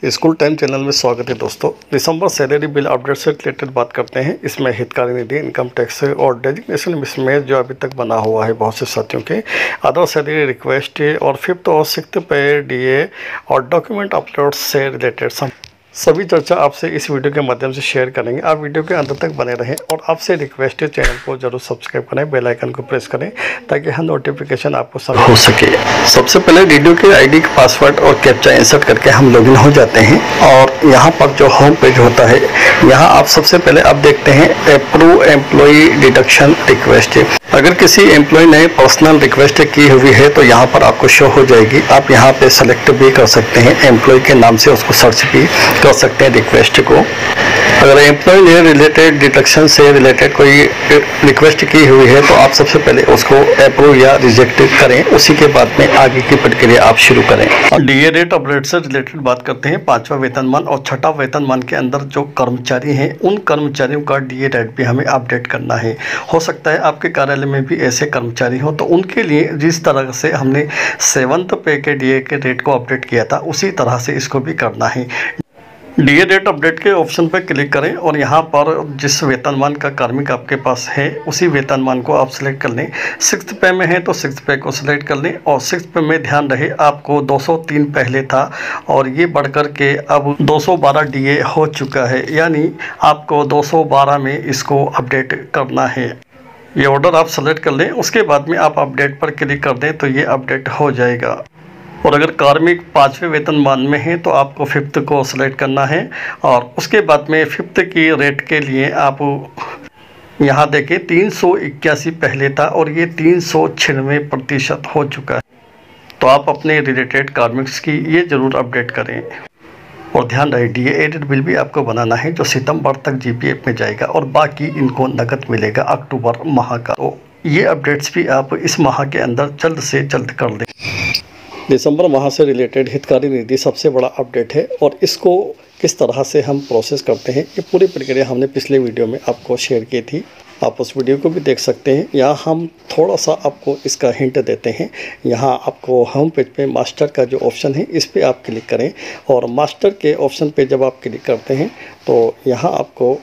School time channel में स्वागत है दोस्तों। दिसंबर सैलरी बिल अपडेट से रिलेटेड बात करते हैं। इसमें हितकारी निधि, इनकम टैक्स और डेजिग्नेशन मिसमैच जो अभी तक बना हुआ है बहुत से साथियों के, अदर सैलरी रिक्वेस्ट और 5th और 6th पे डीए और डॉक्यूमेंट अपलोड से रिलेटेड सभी चर्चा आपसे इस वीडियो के माध्यम से शेयर करेंगे। आप वीडियो के अंत तक बने रहें और आपसे रिक्वेस्ट है चैनल को जरूर सब्सक्राइब करें, बेल आइकन को प्रेस करें ताकि हर नोटिफिकेशन आपको समय हो सके। सबसे पहले वीडियो के आईडी का पासवर्ड और कैप्चा इंसर्ट करके हम लॉगिन हो जाते हैं और यहाँ पर जो होम पेज होता है, यहाँ आप सबसे पहले आप देखते हैं अप्रूव एम्प्लॉई डिडक्शन रिक्वेस्ट। अगर किसी एम्प्लॉय ने पर्सनल रिक्वेस्ट की हुई है तो यहाँ पर आपको शो हो जाएगी। आप यहाँ पे सेलेक्ट भी कर सकते हैं, एम्प्लॉय के नाम से उसको सर्च भी कर सकते हैं रिक्वेस्ट को। अगर एम्प्लॉय ने रिलेटेड डिडक्शन से रिलेटेड कोई रिक्वेस्ट की हुई है तो आप सबसे पहले उसको अप्रूव या रिजेक्ट करें, उसी के बाद में आगे की प्रक्रिया आप शुरू करें। डीए रेट अपडेट से रिलेटेड बात करते हैं। 5वां वेतनमान और 6ठा वेतनमान के अंदर जो कर्मचारी हैं उन कर्मचारियों का डीए रेट भी हमें अपडेट करना है। हो सकता है आपके कार्यालय में भी ऐसे कर्मचारी हो, तो उनके लिए जिस तरह से हमने 7th पे के डीए के रेट को अपडेट किया था उसी तरह से इसको भी करना है। डीए रेट अपडेट के ऑप्शन पर क्लिक करें और यहाँ पर जिस वेतनमान का कार्मिक आपके पास है उसी वेतनमान को आप सिलेक्ट कर लें। 6th पे में है तो 6th पे को सिलेक्ट कर लें और 6th पे में ध्यान रहे आपको 203 पहले था और ये बढ़कर के अब 212 डीए हो चुका है, यानी आपको 212 में इसको अपडेट करना है। ये ऑर्डर आप सेलेक्ट कर लें, उसके बाद में आप अपडेट पर क्लिक कर दें तो ये अपडेट हो जाएगा। और अगर कार्मिक 5वें वेतनमान में है तो आपको 5th को सेलेक्ट करना है और उसके बाद में 5th की रेट के लिए आप यहाँ देखें 381 पहले था और ये 396% हो चुका है। तो आप अपने रिलेटेड कार्मिक्स की ये ज़रूर अपडेट करें। और ध्यान रहे डीए एडेड बिल भी आपको बनाना है जो सितंबर तक जीपीएफ में जाएगा और बाकी इनको नकद मिलेगा अक्टूबर माह का। तो ये अपडेट्स भी आप इस माह के अंदर जल्द से जल्द कर दें। दिसंबर माह से रिलेटेड हितकारी निधि सबसे बड़ा अपडेट है और इसको किस तरह से हम प्रोसेस करते हैं ये पूरी प्रक्रिया हमने पिछले वीडियो में आपको शेयर की थी। आप उस वीडियो को भी देख सकते हैं। यहाँ हम थोड़ा सा आपको इसका हिंट देते हैं। यहाँ आपको होम पेज पे मास्टर का जो ऑप्शन है इस पर आप क्लिक करें और मास्टर के ऑप्शन पे जब आप क्लिक करते हैं तो यहाँ आपको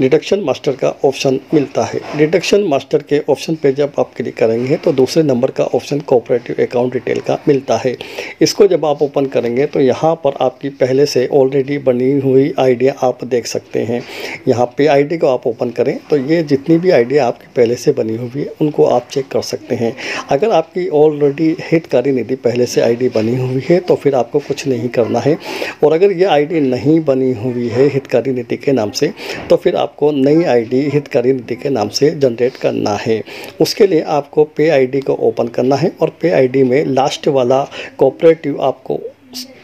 डिडक्शन मास्टर का ऑप्शन मिलता है। डिडक्शन मास्टर के ऑप्शन पे जब आप क्लिक करेंगे तो दूसरे नंबर का ऑप्शन कोऑपरेटिव अकाउंट डिटेल का मिलता है। इसको जब आप ओपन करेंगे तो यहाँ पर आपकी पहले से ऑलरेडी बनी हुई आइडिया आप देख सकते हैं। यहाँ पे आईडी को आप ओपन करें तो ये जितनी भी आइडिया आपकी पहले से बनी हुई है उनको आप चेक कर सकते हैं। अगर आपकी ऑलरेडी हितकारी निधि पहले से आईडी बनी हुई है तो फिर आपको कुछ नहीं करना है। और अगर ये आईडी नहीं बनी हुई है हितकारी निधि के नाम से तो फिर आपको नई आईडी हितकारी निधि के नाम से जनरेट करना है। उसके लिए आपको पे आईडी को ओपन करना है और पे आईडी में लास्ट वाला कोऑपरेटिव आपको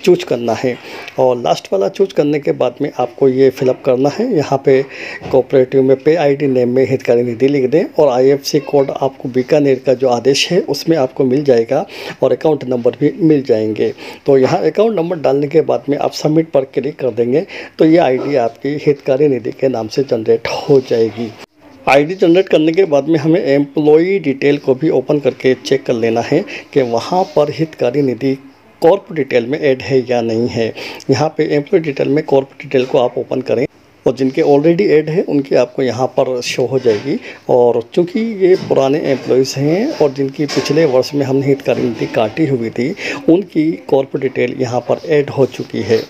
चूज करना है और लास्ट वाला चूज करने के बाद में आपको ये फिलअप करना है। यहाँ पे कोऑपरेटिव में पे आईडी नेम में हितकारी निधि लिख दें और आईएफएससी कोड आपको बीकानेर का जो आदेश है उसमें आपको मिल जाएगा और अकाउंट नंबर भी मिल जाएंगे। तो यहाँ अकाउंट नंबर डालने के बाद में आप सबमिट पर क्लिक कर देंगे तो ये आईडी आपकी हितकारी निधि के नाम से जनरेट हो जाएगी। आईडी जनरेट करने के बाद में हमें एम्प्लॉई डिटेल को भी ओपन करके चेक कर लेना है कि वहाँ पर हितकारी निधि कॉर्प डिटेल में ऐड है या नहीं है। यहाँ पे एम्प्लॉय डिटेल में कॉर्प डिटेल को आप ओपन करें और जिनके ऑलरेडी ऐड है उनकी आपको यहाँ पर शो हो जाएगी। और चूँकि ये पुराने एम्प्लॉयज़ हैं और जिनकी पिछले वर्ष में हमने हितकारी निधि काटी हुई थी उनकी कॉर्प डिटेल यहाँ पर ऐड हो चुकी है।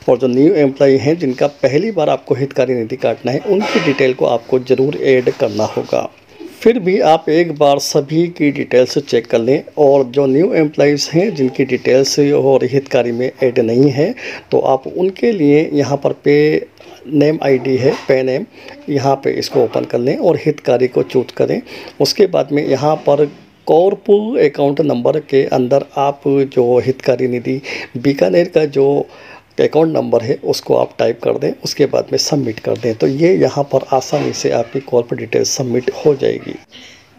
और जो न्यू एम्प्लॉई हैं जिनका पहली बार आपको हितकारी निधि काटना है उनकी डिटेल को आपको ज़रूर ऐड करना होगा। फिर भी आप एक बार सभी की डिटेल्स चेक कर लें और जो न्यू एम्प्लॉइज़ हैं जिनकी डिटेल्स और हितकारी में ऐड नहीं है तो आप उनके लिए यहाँ पर पे नेम आईडी है, पे नेम, यहाँ पे इसको ओपन कर लें और हितकारी को चूज करें। उसके बाद में यहाँ पर कॉर्प अकाउंट नंबर के अंदर आप जो हितकारी निधि बीकानेर का जो अकाउंट नंबर है उसको आप टाइप कर दें, उसके बाद में सबमिट कर दें तो ये यहाँ पर आसानी से आपकी कॉर्प डिटेल सबमिट हो जाएगी।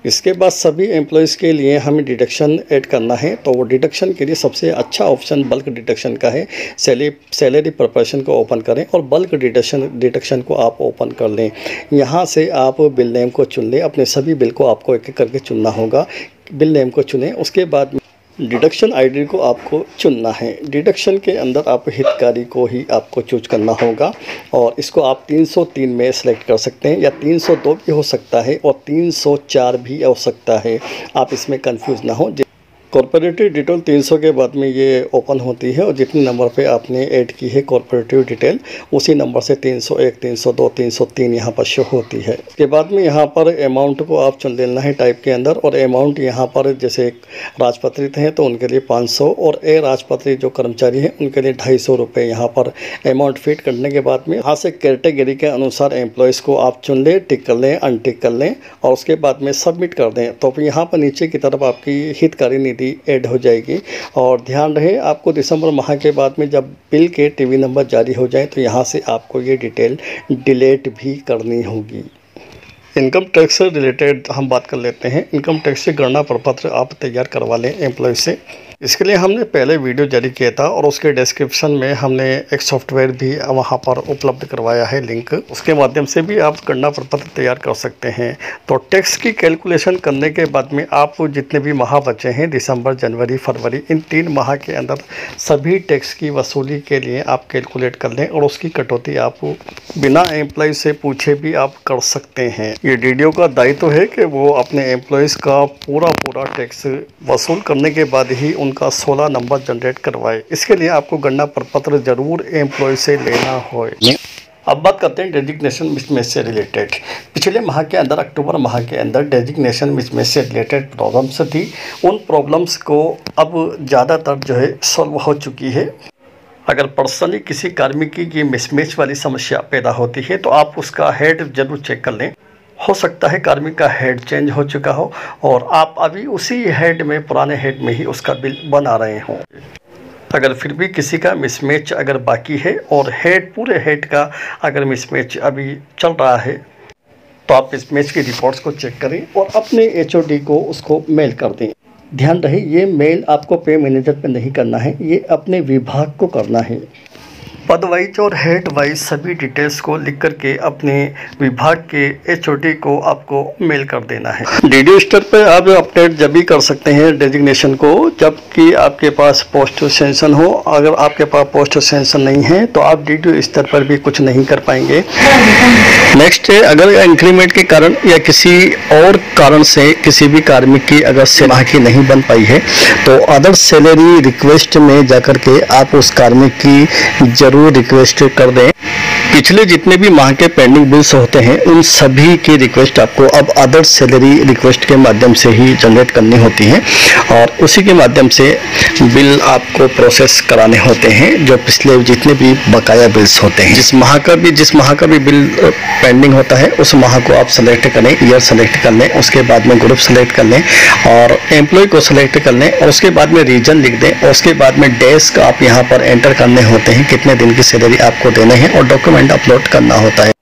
इसके बाद सभी एम्प्लॉयज़ के लिए हमें डिडक्शन ऐड करना है तो वो डिडक्शन के लिए सबसे अच्छा ऑप्शन बल्क डिडक्शन का है। सैलरी प्रिपरेशन को ओपन करें और बल्क डिडक्शन को आप ओपन कर लें। यहाँ से आप बिल नेम को चुन लें, अपने सभी बिल को आपको एक एक करके चुनना होगा। बिल नेम को चुनें, उसके बाद डिडक्शन आईडी को आपको चुनना है। डिडक्शन के अंदर आप हितकारी को ही आपको चूज करना होगा और इसको आप 303 में सेलेक्ट कर सकते हैं या 302 भी हो सकता है और 304 भी हो सकता है। आप इसमें कंफ्यूज ना हो। कॉर्पोरेटिव डिटेल 300 के बाद में ये ओपन होती है और जितने नंबर पे आपने ऐड की है कॉर्पोरेटिव डिटेल उसी नंबर से 301, 302, 303 यहाँ पर शो होती है। उसके बाद में यहाँ पर अमाउंट को आप चुन लेना है टाइप के अंदर और अमाउंट यहाँ पर जैसे राजपत्रित हैं तो उनके लिए 500 और राजपत्रित जो कर्मचारी हैं उनके लिए 250 रुपये यहाँ पर अमाउंट फिट करने के बाद में यहाँ से कैटेगरी के अनुसार एम्प्लॉयज़ को आप चुन लें, टिक कर लें, अनटिक कर लें और उसके बाद में सबमिट कर दें। तो यहाँ पर नीचे की तरफ आपकी हितकारी निधि ऐड हो जाएगी। और ध्यान रहे आपको दिसंबर माह के बाद में जब बिल के टीवी नंबर जारी हो जाए तो यहाँ से आपको ये डिटेल डिलीट भी करनी होगी। इनकम टैक्स से रिलेटेड हम बात कर लेते हैं। इनकम टैक्स से गणना प्रपत्र आप तैयार करवा लें एम्प्लॉय से। इसके लिए हमने पहले वीडियो जारी किया था और उसके डिस्क्रिप्शन में हमने एक सॉफ्टवेयर भी वहां पर उपलब्ध करवाया है लिंक, उसके माध्यम से भी आप गणना प्रपत्र तैयार कर सकते हैं। तो टैक्स की कैलकुलेशन करने के बाद में आप जितने भी माह बचे हैं दिसंबर, जनवरी, फरवरी, इन 3 माह के अंदर सभी टैक्स की वसूली के लिए आप कैलकुलेट कर लें और उसकी कटौती आप बिना एम्प्लॉय से पूछे भी आप कर सकते हैं। ये डीडीओ का दायित्व है कि वो अपने एम्प्लॉयज़ का पूरा टैक्स वसूल करने के बाद ही उनका 16 नंबर जनरेट करवाए। इसके लिए आपको गणना प्रपत्र जरूर एम्प्लॉय से लेना हो। अब बात करते हैं डेजिग्नेशन मिसमैच से रिलेटेड। पिछले माह के अंदर अक्टूबर माह के अंदर डेजिग्नेशन मिसमैच से रिलेटेड प्रॉब्लम्स थी। उन प्रॉब्लम्स को अब ज़्यादातर जो है सॉल्व हो चुकी है। अगर पर्सनली किसी कार्मिक की मिसमैच वाली समस्या पैदा होती है तो आप उसका हेड जरूर चेक कर लें। हो सकता है कार्मिक का हेड चेंज हो चुका हो और आप अभी उसी हेड में, पुराने हेड में ही उसका बिल बना रहे हों। अगर फिर भी किसी का मिसमैच अगर बाकी है और पूरे हेड का अगर मिसमैच अभी चल रहा है तो आप मिसमैच की रिपोर्ट्स को चेक करें और अपने एचओडी को उसको मेल कर दें। ध्यान रहे ये मेल आपको पे मैनेजर पे नहीं करना है, ये अपने विभाग को करना है। पद वाइज और हेड वाइज सभी डिटेल्स को लिख करके अपने विभाग के एचओडी को आपको मेल कर देना है। डीडीओ स्तर पर आप अपडेट जब भी कर सकते हैं डेजिग्नेशन को जबकि आपके पास पोस्ट सेंशन हो। अगर आपके पास पोस्ट सेंशन नहीं है तो आप डीडीओ स्तर पर भी कुछ नहीं कर पाएंगे। नेक्स्ट है, अगर इंक्रीमेंट के कारण या किसी और कारण से किसी भी कार्मिक की अगर सेवा की नहीं बन पाई है तो अदर सैलरी रिक्वेस्ट में जाकर के आप उस कार्मिक की जरूर रिक्वेस्ट कर दें। पिछले जितने भी माह के पेंडिंग बिल्स होते हैं उन सभी की रिक्वेस्ट आपको अब अदर सैलरी रिक्वेस्ट के माध्यम से ही जनरेट करनी होती है और उसी के माध्यम से बिल आपको प्रोसेस कराने होते हैं। जो पिछले जितने भी बकाया बिल्स होते हैं, जिस माह का भी बिल पेंडिंग होता है उस माह को आप सेलेक्ट करें, ईयर सेलेक्ट कर लें, उसके बाद में ग्रुप सेलेक्ट कर लें और एम्प्लॉय को सेलेक्ट कर लें और उसके बाद में रीजन लिख दें और उसके बाद में डेस्क आप यहाँ पर एंटर करने होते हैं, कितने दिन की सैलरी आपको देने हैं और डॉक्यूमेंट अपलोड करना होता है।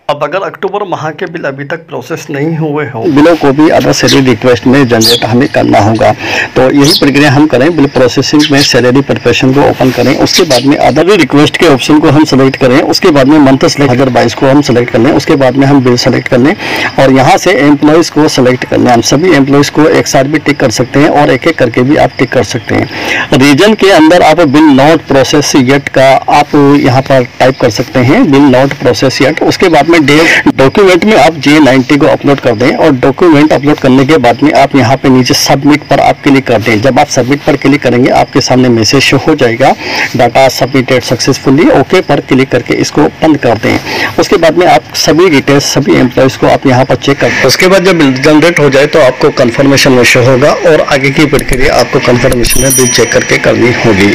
अब अगर अक्टूबर माह के बिल अभी तक प्रोसेस नहीं हुए हों, बिलों को भी अदर सैलरी रिक्वेस्ट में जनरेट हमें करना होगा। तो यही प्रक्रिया हम करें, बिल प्रोसेसिंग में सैलरी प्रिपरेशन को ओपन करें, उसके बाद में अदर रिक्वेस्ट के ऑप्शन को हम सेलेक्ट करें, उसके बाद में मंथ सेलेक्ट 2022 को हम सेलेक्ट कर लें, उसके बाद में हम बिल सेलेक्ट कर लें और यहाँ से एम्प्लॉयज को सेलेक्ट कर लें। हम सभी एम्प्लॉयज को एक साथ भी टिक कर सकते हैं और एक एक करके भी आप टिक कर सकते हैं। रीजन के अंदर आप बिल नॉट प्रोसेस येट का आप यहाँ पर टाइप कर सकते हैं, बिल नॉट प्रोसेस येट। उसके बाद में डॉक्यूमेंट में आप J90 को अपलोड कर दें और डॉक्यूमेंट अपलोड करने के बाद में आप यहाँ पे नीचे सबमिट पर आप क्लिक कर दें। जब आप सबमिट पर क्लिक करेंगे आपके सामने मैसेज शो हो जाएगा, डाटा सबमिटेड सक्सेसफुली, ओके पर क्लिक करके इसको बंद कर दें। उसके बाद में आप सभी डिटेल्स सभी एम्प्लॉयज को आप यहाँ पर चेक कर, उसके बाद जब बिल जनरेट हो जाए तो आपको कंफर्मेशन में शो होगा और आगे की प्रक्रिया आपको कंफर्मेशन में बिल चेक करके करनी होगी।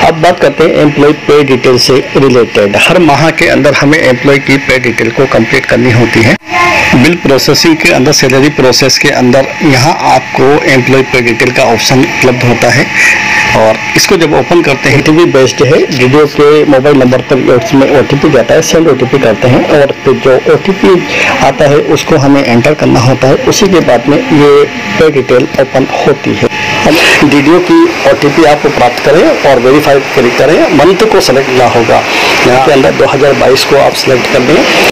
अब बात करते हैं एम्प्लॉय पे डिटेल से रिलेटेड। हर माह के अंदर हमें एम्प्लॉय की पे डिटेल को कंप्लीट करनी होती है। बिल प्रोसेसिंग के अंदर, सैलरी प्रोसेस के अंदर यहाँ आपको एम्प्लॉय पे डिटेल का ऑप्शन उपलब्ध होता है और इसको जब ओपन करते हैं OTP बेस्ड है। डीडीओ के मोबाइल नंबर पर उसमें OTP जाता है, सेंड OTP करते हैं और फिर जो OTP आता है उसको हमें एंटर करना होता है। उसी के बाद में ये पे डिटेल ओपन होती है। हम डीडीओ की OTP आपको प्राप्त करें और वेरीफाई करें, मंथ को सेलेक्ट करना होगा। यहाँ के अंदर 2022 को आप सेलेक्ट कर दें।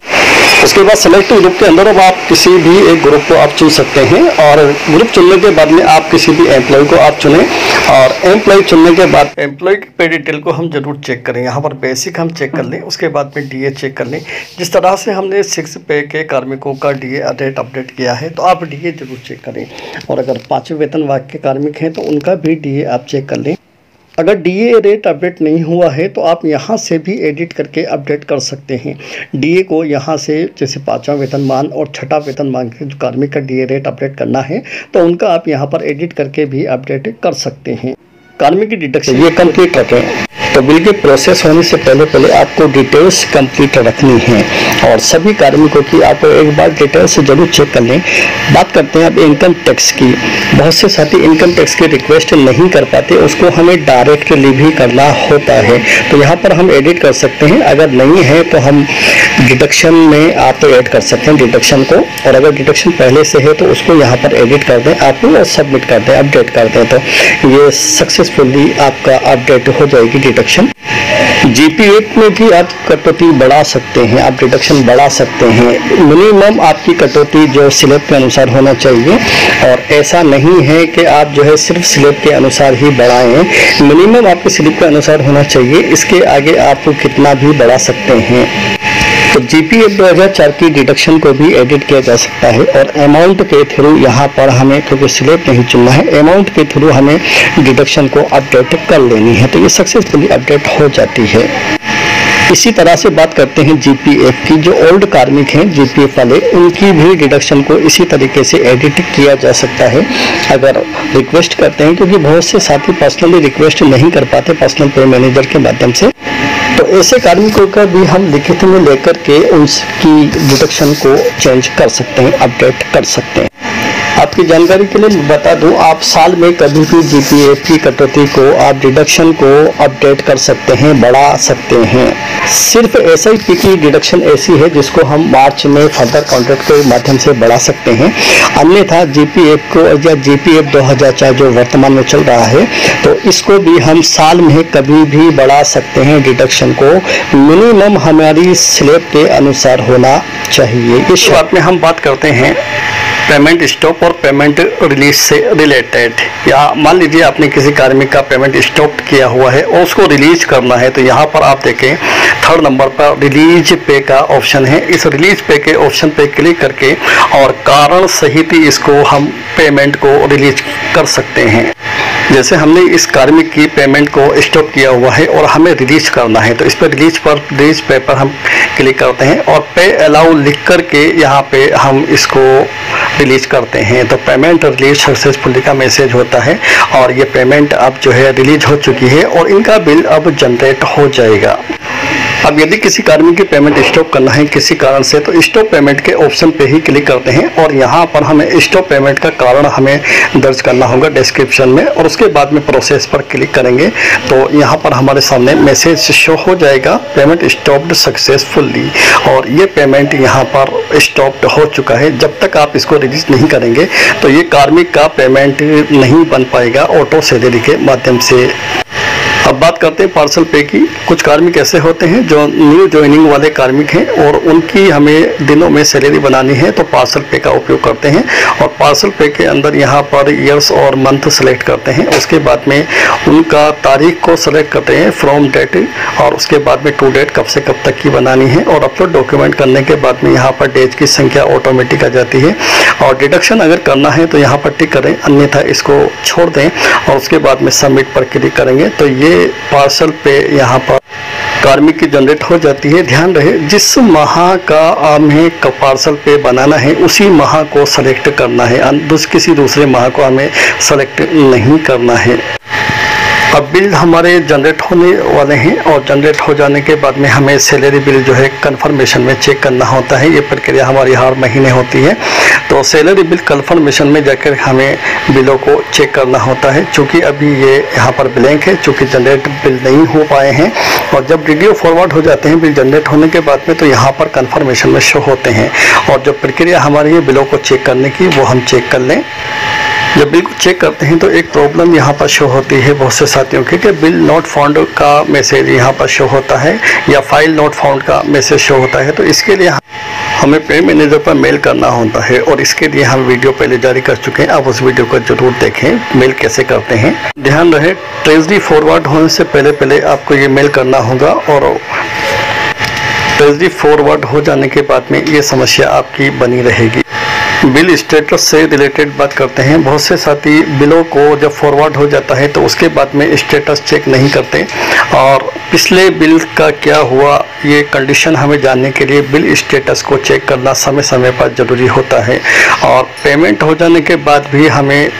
उसके बाद सेलेक्ट ग्रुप के अंदर अब आप किसी भी एक ग्रुप को आप चुन सकते हैं और ग्रुप चुनने के बाद में आप किसी भी एम्प्लॉय को आप चुनें और एम्प्लॉय चुनने के बाद एम्प्लॉय की पे डिटेल को हम जरूर चेक करें। यहाँ पर बेसिक हम चेक कर लें, उसके बाद में डीए चेक कर लें। जिस तरह से हमने 6 पे के कार्मिकों का डीए रेट अपडेट किया है तो आप डीए जरूर चेक करें और अगर 5वें वेतन वर्ग के कार्मिक हैं तो उनका भी डीए आप चेक कर लें। अगर डीए रेट अपडेट नहीं हुआ है तो आप यहाँ से भी एडिट करके अपडेट कर सकते हैं डीए को। यहाँ से जैसे 5वां वेतनमान और 6वां वेतनमान के जो कार्मिक का डीए रेट अपडेट करना है तो उनका आप यहाँ पर एडिट करके भी अपडेट कर सकते हैं। कार्मिक की डिडक्शन ये कंप्लीट रखें तो बिल के प्रोसेस होने से पहले आपको डिटेल्स कंप्लीट रखनी है और सभी कार्मिकों की आप एक बार डिटेल्स जरूर चेक कर लें। बात करते हैं अब इनकम टैक्स की। बहुत से साथी इनकम टैक्स की रिक्वेस्ट नहीं कर पाते, उसको हमें डायरेक्टली भी करना होता है तो यहाँ पर हम एडिट कर सकते हैं। अगर नहीं है तो हम डिडक्शन में आप ऐड कर सकते हैं डिडक्शन को, और अगर डिडक्शन पहले से है तो उसको यहाँ पर एडिट कर दें आप और सबमिट कर दें, अपडेट कर दें तो ये सक्सेसफुली आपका अपडेट हो जाएगी डिडक्शन। जीपीएफ में भी आप कटौती बढ़ा सकते हैं, आप डिडक्शन बढ़ा सकते हैं। मिनिमम आपकी कटौती जो स्लैब के अनुसार होना चाहिए और ऐसा नहीं है कि आप जो है सिर्फ स्लैब के अनुसार ही बढ़ाएं, मिनिमम आपके स्लैब के अनुसार होना चाहिए, इसके आगे आप कितना भी बढ़ा सकते हैं। तो जीपीएफ 2004 की डिडक्शन को भी एडिट किया जा सकता है और अमाउंट के थ्रू यहाँ पर हमें, क्योंकि स्लैब नहीं चुनना है, अमाउंट के थ्रू हमें डिडक्शन को अपडेट कर लेनी है तो ये सक्सेसफुली अपडेट हो जाती है। इसी तरह से बात करते हैं जीपीएफ की। जो ओल्ड कार्मिक हैं जीपीएफ वाले, उनकी भी डिडक्शन को इसी तरीके से एडिट किया जा सकता है अगर रिक्वेस्ट करते हैं, क्योंकि बहुत से साथी पर्सनली रिक्वेस्ट नहीं कर पाते पर्सनल पे मैनेजर के माध्यम से, तो ऐसे कार्मिकों का भी हम लिखित में लेकर के उनकी डिडक्शन को चेंज कर सकते हैं, अपडेट कर सकते हैं। आपकी जानकारी के लिए बता दूं, आप साल में कभी भी जीपीएफ की कटौती को, आप डिडक्शन को अपडेट कर सकते हैं, बढ़ा सकते हैं। सिर्फ एसआईपी की डिडक्शन ऐसी है जिसको हम मार्च में फर्दर कॉन्ट्रैक्ट के माध्यम से बढ़ा सकते हैं, अन्यथा जीपीएफ को या जीपीएफ 2004 जो वर्तमान में चल रहा है तो इसको भी हम साल में कभी भी बढ़ा सकते हैं। डिडक्शन को मिनिमम हमारी स्लैब के अनुसार होना चाहिए। इस बात में हम बात करते हैं पेमेंट स्टॉप और पेमेंट रिलीज से रिलेटेड। या मान लीजिए आपने किसी कार्मिक का पेमेंट स्टॉप किया हुआ है और उसको रिलीज करना है तो यहाँ पर आप देखें 3rd नंबर पर रिलीज पे का ऑप्शन है। इस रिलीज पे के ऑप्शन पे क्लिक करके और कारण सहित इसको हम पेमेंट को रिलीज कर सकते हैं। जैसे हमने इस कार्मिक की पेमेंट को स्टॉप किया हुआ है और हमें रिलीज करना है तो इस पर रिलीज पे पर हम क्लिक करते हैं और पे अलाउ लिख करके यहाँ पे हम इसको रिलीज करते हैं तो पेमेंट रिलीज सक्सेसफुली का मैसेज होता है और ये पेमेंट अब जो है रिलीज हो चुकी है और इनका बिल अब जनरेट हो जाएगा। अब यदि किसी कार्मिक की पेमेंट स्टॉप करना है किसी कारण से तो स्टॉप पेमेंट के ऑप्शन पे ही क्लिक करते हैं और यहाँ पर हमें स्टॉप पेमेंट का कारण हमें दर्ज करना होगा डिस्क्रिप्शन में और उसके बाद में प्रोसेस पर क्लिक करेंगे तो यहाँ पर हमारे सामने मैसेज शो हो जाएगा पेमेंट स्टॉप्ड सक्सेसफुली और ये पेमेंट यहाँ पर स्टॉप्ड हो चुका है। जब तक आप इसको रिलीज नहीं करेंगे तो ये कार्मिक का पेमेंट नहीं बन पाएगा ऑटो सैलरी के माध्यम से। अब बात करते हैं पार्सल पे की। कुछ कार्मिक ऐसे होते हैं जो न्यू ज्वाइनिंग वाले कार्मिक हैं और उनकी हमें दिनों में सैलरी बनानी है तो पार्सल पे का उपयोग करते हैं और पार्सल पे के अंदर यहाँ पर ईयर्स और मंथ सेलेक्ट करते हैं। उसके बाद में उनका तारीख को सेलेक्ट करते हैं फ्रॉम डेट और उसके बाद में टू डेट कब से कब तक की बनानी है और अपलोड डॉक्यूमेंट करने के बाद में यहाँ पर डेज की संख्या ऑटोमेटिक आ जाती है और डिडक्शन अगर करना है तो यहाँ पर टिक करें, अन्यथा इसको छोड़ दें और उसके बाद में सबमिट पर क्लिक करेंगे तो ये पार्सल पे यहाँ पर कार्मिक की जनरेट हो जाती है। ध्यान रहे जिस माह का हमें पार्सल पे बनाना है उसी माह को सेलेक्ट करना है, किसी दूसरे माह को हमें सेलेक्ट नहीं करना है। अब बिल हमारे जनरेट होने वाले हैं और जनरेट हो जाने के बाद में हमें सैलरी बिल जो है कंफर्मेशन में चेक करना होता है। ये प्रक्रिया हमारी हर महीने होती है तो सैलरी बिल कंफर्मेशन में जाकर हमें बिलों को चेक करना होता है। चूँकि अभी ये यहाँ पर ब्लैंक है, चूँकि जनरेट बिल नहीं हो पाए हैं और जब वीडियो फॉरवर्ड हो जाते हैं बिल जनरेट होने के बाद में तो यहाँ पर कंफर्मेशन में शो होते हैं और जो प्रक्रिया हमारी है बिलों को चेक करने की वो हम चेक कर लें। जब बिल को चेक करते हैं तो एक प्रॉब्लम यहाँ पर शो होती है बहुत से साथियों की कि बिल नॉट फाउंड का मैसेज यहाँ पर शो होता है या फाइल नॉट फाउंड का मैसेज शो होता है। तो इसके लिए हमें पे मैनेजर पर मेल करना होता है और इसके लिए हम वीडियो पहले जारी कर चुके हैं। आप उस वीडियो को जरूर देखें, मेल कैसे करते हैं। ध्यान रहे, ट्रेजरी फॉरवर्ड होने से पहले आपको ये मेल करना होगा और ट्रेजरी फॉरवर्ड हो जाने के बाद में ये समस्या आपकी बनी रहेगी। बिल स्टेटस से रिलेटेड बात करते हैं। बहुत से साथी बिलों को जब फॉरवर्ड हो जाता है तो उसके बाद में स्टेटस चेक नहीं करते और पिछले बिल का क्या हुआ ये कंडीशन हमें जानने के लिए बिल स्टेटस को चेक करना समय समय पर ज़रूरी होता है। और पेमेंट हो जाने के बाद भी हमें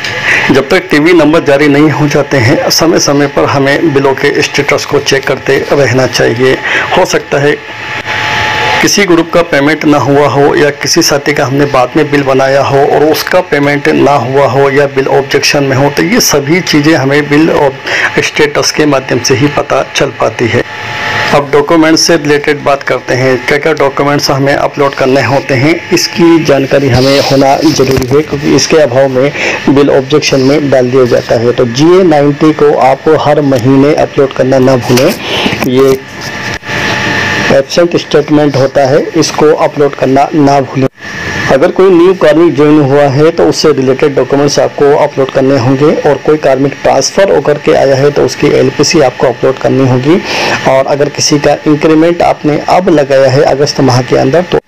जब तक टीवी नंबर जारी नहीं हो जाते हैं समय समय पर हमें बिलों के स्टेटस को चेक करते रहना चाहिए। हो सकता है किसी ग्रुप का पेमेंट ना हुआ हो या किसी साथी का हमने बाद में बिल बनाया हो और उसका पेमेंट ना हुआ हो या बिल ऑब्जेक्शन में हो, तो ये सभी चीज़ें हमें बिल और स्टेटस के माध्यम से ही पता चल पाती है। अब डॉक्यूमेंट्स से रिलेटेड बात करते हैं। क्या क्या डॉक्यूमेंट्स हमें अपलोड करने होते हैं, इसकी जानकारी हमें होना ज़रूरी है क्योंकि इसके अभाव में बिल ऑब्जेक्शन में डाल दिया जाता है। तो GA90 को आपको हर महीने अपलोड करना ना भूलें। ये एब्सेंट स्टेटमेंट होता है, इसको अपलोड करना ना भूलें। अगर कोई न्यू कार्मिक ज्वाइन हुआ है तो उससे रिलेटेड डॉक्यूमेंट्स आपको अपलोड करने होंगे और कोई कार्मिक ट्रांसफ़र होकर के आया है तो उसकी LPC आपको अपलोड करनी होगी। और अगर किसी का इंक्रीमेंट आपने अब लगाया है अगस्त माह के अंदर तो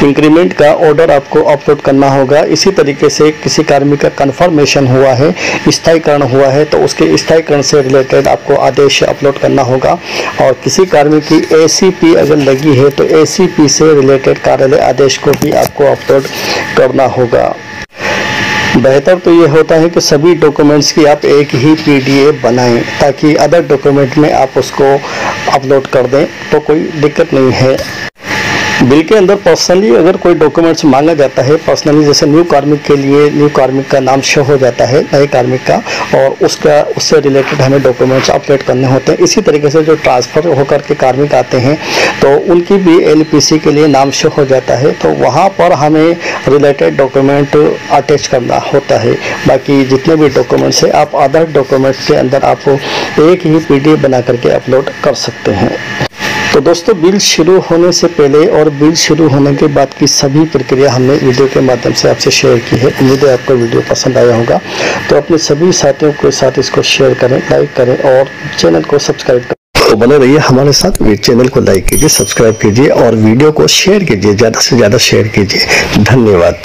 इंक्रीमेंट का ऑर्डर आपको अपलोड करना होगा। इसी तरीके से किसी कार्मिक का कन्फर्मेशन हुआ है, स्थायीकरण हुआ है तो उसके स्थायीकरण से रिलेटेड आपको आदेश अपलोड करना होगा। और किसी कार्मिक की ACP अगर लगी है तो ACP से रिलेटेड कार्यालय आदेश को भी आपको अपलोड करना होगा। बेहतर तो ये होता है कि सभी डॉक्यूमेंट्स की आप एक ही PDF बनाएं ताकि अदर डॉक्यूमेंट में आप उसको अपलोड कर दें तो कोई दिक्कत नहीं है। बिल के अंदर पर्सनली अगर कोई डॉक्यूमेंट्स मांगा जाता है, पर्सनली जैसे न्यू कार्मिक के लिए न्यू कार्मिक का नाम शो हो जाता है नए कार्मिक का और उससे रिलेटेड हमें डॉक्यूमेंट्स अपलोड करने होते हैं। इसी तरीके से जो ट्रांसफ़र होकर के कार्मिक आते हैं तो उनकी भी LPC के लिए नाम शो हो जाता है तो वहाँ पर हमें रिलेटेड डॉक्यूमेंट अटैच करना होता है। बाकी जितने भी डॉक्यूमेंट्स हैं आप अदर डॉक्यूमेंट्स के अंदर आप एक ही PDF बना करके अपलोड कर सकते हैं। तो दोस्तों, बिल शुरू होने से पहले और बिल शुरू होने के बाद की सभी प्रक्रिया हमने वीडियो के माध्यम से आपसे शेयर की है। उम्मीद है आपको वीडियो पसंद आया होगा। तो अपने सभी साथियों के साथ इसको शेयर करें, लाइक करें और चैनल को सब्सक्राइब करें। तो बने रहिए हमारे साथ। चैनल को लाइक कीजिए, सब्सक्राइब कीजिए और वीडियो को शेयर कीजिए, ज़्यादा से ज़्यादा शेयर कीजिए। धन्यवाद।